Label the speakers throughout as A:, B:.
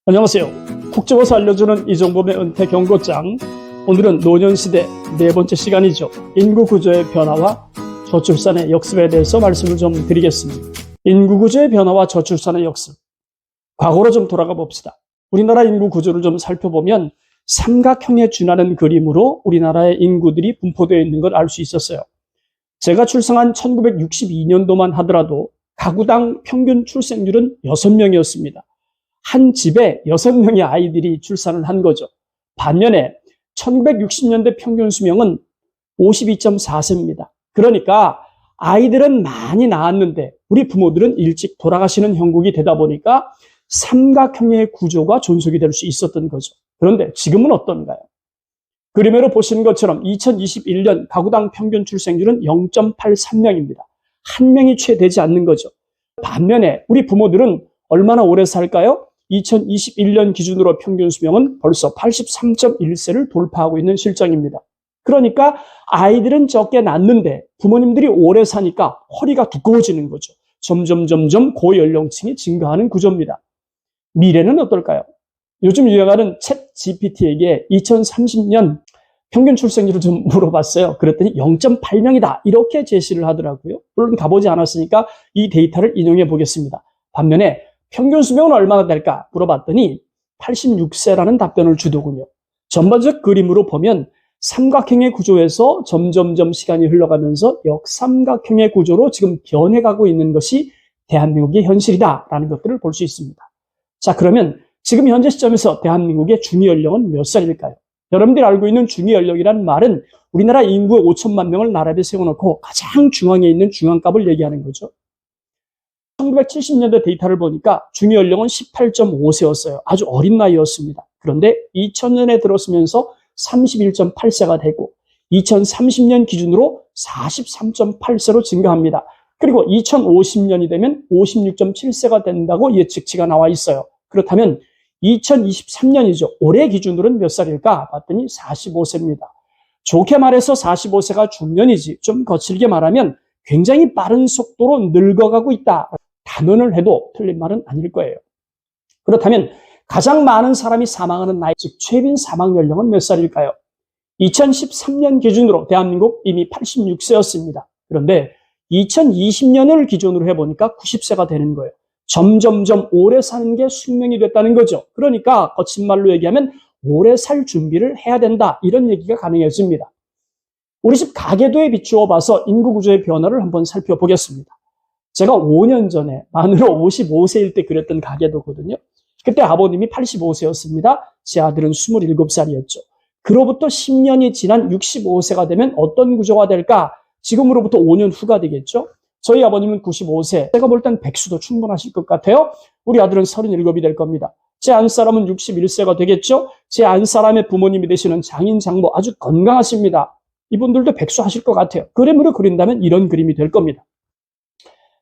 A: 안녕하세요. 콕 집어서 알려주는 이종범의 은퇴 경고장. 오늘은 노년시대 네 번째 시간이죠. 인구구조의 변화와 저출산의 역습에 대해서 말씀을 좀 드리겠습니다. 인구구조의 변화와 저출산의 역습. 과거로 좀 돌아가 봅시다. 우리나라 인구구조를 좀 살펴보면 삼각형에 준하는 그림으로 우리나라의 인구들이 분포되어 있는 걸 알 수 있었어요. 제가 출생한 1962년도만 하더라도 가구당 평균 출생률은 6명이었습니다. 한 집에 6명의 아이들이 출산을 한 거죠. 반면에 1960년대 평균 수명은 52.4세입니다. 그러니까 아이들은 많이 낳았는데 우리 부모들은 일찍 돌아가시는 형국이 되다 보니까 삼각형의 구조가 존속이 될 수 있었던 거죠. 그런데 지금은 어떤가요? 그림으로 보시는 것처럼 2021년 가구당 평균 출생률은 0.83명입니다. 한 명이 채 되지 않는 거죠. 반면에 우리 부모들은 얼마나 오래 살까요? 2021년 기준으로 평균 수명은 벌써 83.1세를 돌파하고 있는 실정입니다. 그러니까 아이들은 적게 낳는데 부모님들이 오래 사니까 허리가 두꺼워지는 거죠. 점점 고연령층이 증가하는 구조입니다. 미래는 어떨까요? 요즘 유행하는 챗 GPT에게 2030년 평균 출생률을 좀 물어봤어요. 그랬더니 0.8명이다 이렇게 제시를 하더라고요. 물론 가보지 않았으니까 이 데이터를 인용해 보겠습니다. 반면에 평균 수명은 얼마나 될까 물어봤더니 86세라는 답변을 주더군요. 전반적 그림으로 보면 삼각형의 구조에서 점점 시간이 흘러가면서 역삼각형의 구조로 지금 변해가고 있는 것이 대한민국의 현실이다라는 것들을 볼 수 있습니다. 자, 그러면 지금 현재 시점에서 대한민국의 중위연령은 몇 살일까요? 여러분들이 알고 있는 중위연령이라는 말은 우리나라 인구 5천만 명을 나라에 세워놓고 가장 중앙에 있는 중앙값을 얘기하는 거죠. 1970년대 데이터를 보니까 중위연령은 18.5세였어요. 아주 어린 나이였습니다. 그런데 2000년에 들어서면서 31.8세가 되고 2030년 기준으로 43.8세로 증가합니다. 그리고 2050년이 되면 56.7세가 된다고 예측치가 나와 있어요. 그렇다면 2023년이죠. 올해 기준으로는 몇 살일까 봤더니 45세입니다. 좋게 말해서 45세가 중년이지, 좀 거칠게 말하면 굉장히 빠른 속도로 늙어가고 있다. 단언을 해도 틀린 말은 아닐 거예요. 그렇다면 가장 많은 사람이 사망하는 나이, 즉 최빈 사망 연령은 몇 살일까요? 2013년 기준으로 대한민국 이미 86세였습니다. 그런데 2020년을 기준으로 해보니까 90세가 되는 거예요. 점점 오래 사는 게 숙명이 됐다는 거죠. 그러니까 거친 말로 얘기하면 오래 살 준비를 해야 된다, 이런 얘기가 가능해집니다. 우리 집 가계도에 비추어 봐서 인구구조의 변화를 한번 살펴보겠습니다. 제가 5년 전에 만으로 55세일 때 그렸던 가계도거든요. 그때 아버님이 85세였습니다. 제 아들은 27살이었죠. 그로부터 10년이 지난 65세가 되면 어떤 구조가 될까? 지금으로부터 5년 후가 되겠죠. 저희 아버님은 95세. 제가 볼 땐 백수도 충분하실 것 같아요. 우리 아들은 37이 될 겁니다. 제 안사람은 61세가 되겠죠. 제 안사람의 부모님이 되시는 장인, 장모 아주 건강하십니다. 이분들도 백수하실 것 같아요. 그림으로 그린다면 이런 그림이 될 겁니다.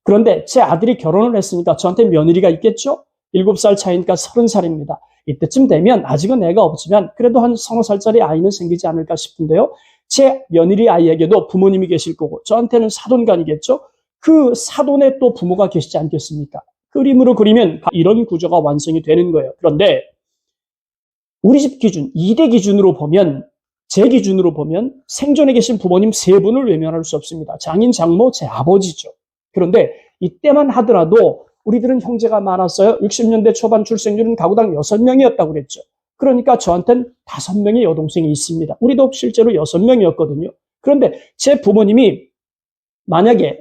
A: 그런데 제 아들이 결혼을 했으니까 저한테 며느리가 있겠죠? 7살 차이니까 30살입니다. 이때쯤 되면 아직은 애가 없지만 그래도 한 30살짜리 아이는 생기지 않을까 싶은데요. 제 며느리 아이에게도 부모님이 계실 거고 저한테는 사돈간이겠죠? 그 사돈에 또 부모가 계시지 않겠습니까? 그림으로 그리면 이런 구조가 완성이 되는 거예요. 그런데 우리 집 기준, 2대 기준으로 보면, 제 기준으로 보면 생존에 계신 부모님 3분을 외면할 수 없습니다. 장인, 장모, 제 아버지죠. 그런데 이때만 하더라도 우리들은 형제가 많았어요. 60년대 초반 출생률은 가구당 6명이었다고 그랬죠. 그러니까 저한테는 5명의 여동생이 있습니다. 우리도 실제로 6명이었거든요. 그런데 제 부모님이 만약에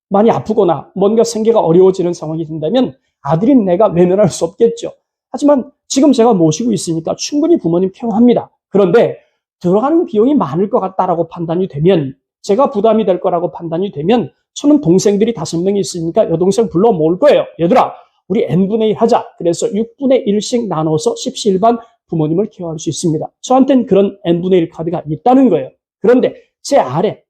A: 많이 아프거나 뭔가 생계가 어려워지는 상황이 된다면 아들인 내가 외면할 수 없겠죠. 하지만 지금 제가 모시고 있으니까 충분히 부모님 케어합니다. 그런데 들어가는 비용이 많을 것 같다라고 판단이 되면, 제가 부담이 될 거라고 판단이 되면 저는 동생들이 5명이 있으니까 여동생 불러 모을 거예요. 얘들아, 우리 n분의 1 하자. 그래서 6분의 1씩 나눠서 십시일반 부모님을 케어할 수 있습니다. 저한테는 그런 n분의 1 카드가 있다는 거예요. 그런데 제 아래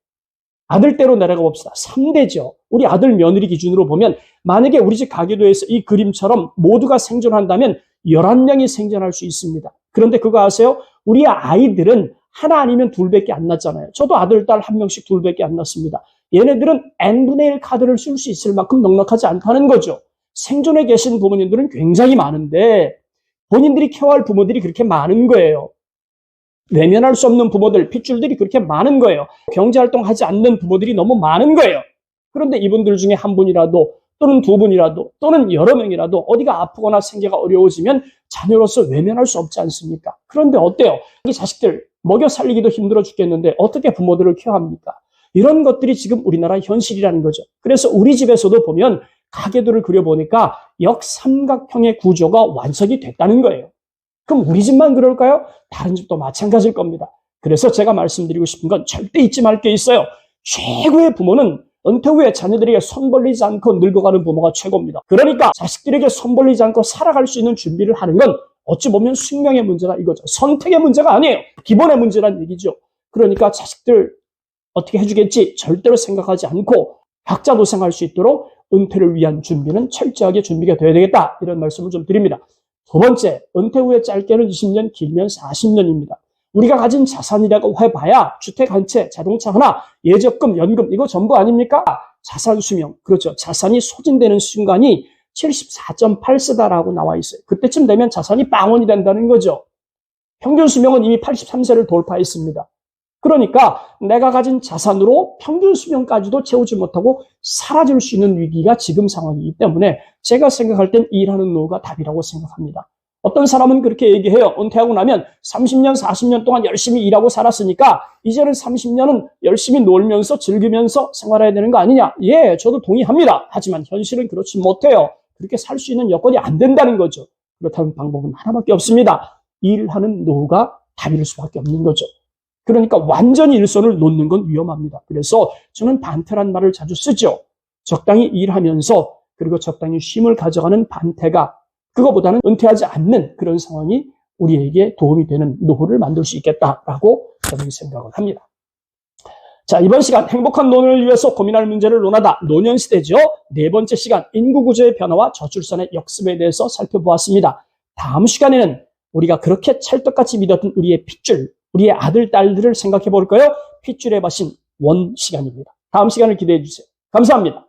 A: 아들대로 내려가 봅시다. 3대죠. 우리 아들 며느리 기준으로 보면 만약에 우리 집 가계도에서 이 그림처럼 모두가 생존한다면 11명이 생존할 수 있습니다. 그런데 그거 아세요? 우리 아이들은 하나 아니면 둘밖에 안 낳잖아요. 저도 아들, 딸 1명씩 둘밖에 안 낳습니다. 얘네들은 n분의 1 카드를 쓸 수 있을 만큼 넉넉하지 않다는 거죠. 생존에 계신 부모님들은 굉장히 많은데 본인들이 케어할 부모들이 그렇게 많은 거예요. 외면할 수 없는 부모들, 핏줄들이 그렇게 많은 거예요. 경제활동하지 않는 부모들이 너무 많은 거예요. 그런데 이분들 중에 한 분이라도 또는 두 분이라도 또는 여러 명이라도 어디가 아프거나 생계가 어려워지면 자녀로서 외면할 수 없지 않습니까? 그런데 어때요? 이 자식들 먹여 살리기도 힘들어 죽겠는데 어떻게 부모들을 케어합니까? 이런 것들이 지금 우리나라 현실이라는 거죠. 그래서 우리 집에서도 보면 가계도를 그려보니까 역삼각형의 구조가 완성이 됐다는 거예요. 그럼 우리 집만 그럴까요? 다른 집도 마찬가지일 겁니다. 그래서 제가 말씀드리고 싶은 건 절대 잊지 말 게 있어요. 최고의 부모는 은퇴 후에 자녀들에게 손 벌리지 않고 늙어가는 부모가 최고입니다. 그러니까 자식들에게 손 벌리지 않고 살아갈 수 있는 준비를 하는 건 어찌 보면 숙명의 문제가 이거죠. 선택의 문제가 아니에요. 기본의 문제란 얘기죠. 그러니까 자식들 어떻게 해주겠지 절대로 생각하지 않고 각자 도생할 수 있도록 은퇴를 위한 준비는 철저하게 준비가 되어야 되겠다. 이런 말씀을 좀 드립니다. 두 번째, 은퇴 후에 짧게는 20년, 길면 40년입니다. 우리가 가진 자산이라고 해봐야 주택 한 채, 자동차 하나, 예적금, 연금 이거 전부 아닙니까? 자산 수명, 그렇죠. 자산이 소진되는 순간이 74.8세다라고 나와 있어요. 그때쯤 되면 자산이 빵원이 된다는 거죠. 평균 수명은 이미 83세를 돌파했습니다. 그러니까 내가 가진 자산으로 평균 수명까지도 채우지 못하고 사라질 수 있는 위기가 지금 상황이기 때문에 제가 생각할 땐 일하는 노후가 답이라고 생각합니다. 어떤 사람은 그렇게 얘기해요. 은퇴하고 나면 30년, 40년 동안 열심히 일하고 살았으니까 이제는 30년은 열심히 놀면서 즐기면서 생활해야 되는 거 아니냐. 예, 저도 동의합니다. 하지만 현실은 그렇지 못해요. 그렇게 살 수 있는 여건이 안 된다는 거죠. 그렇다면 방법은 하나밖에 없습니다. 일하는 노후가 답일 수밖에 없는 거죠. 그러니까 완전히 일손을 놓는 건 위험합니다. 그래서 저는 반태란 말을 자주 쓰죠. 적당히 일하면서 그리고 적당히 쉼을 가져가는 반태가 그거보다는 은퇴하지 않는 그런 상황이 우리에게 도움이 되는 노후를 만들 수 있겠다라고 저는 생각을 합니다. 자, 이번 시간 행복한 노년을 위해서 고민할 문제를 논하다 노년시대죠. 네 번째 시간 인구구조의 변화와 저출산의 역습에 대해서 살펴보았습니다. 다음 시간에는 우리가 그렇게 찰떡같이 믿었던 우리의 핏줄, 우리의 아들, 딸들을 생각해 볼까요? 핏줄의 바신 원 시간입니다. 다음 시간을 기대해 주세요. 감사합니다.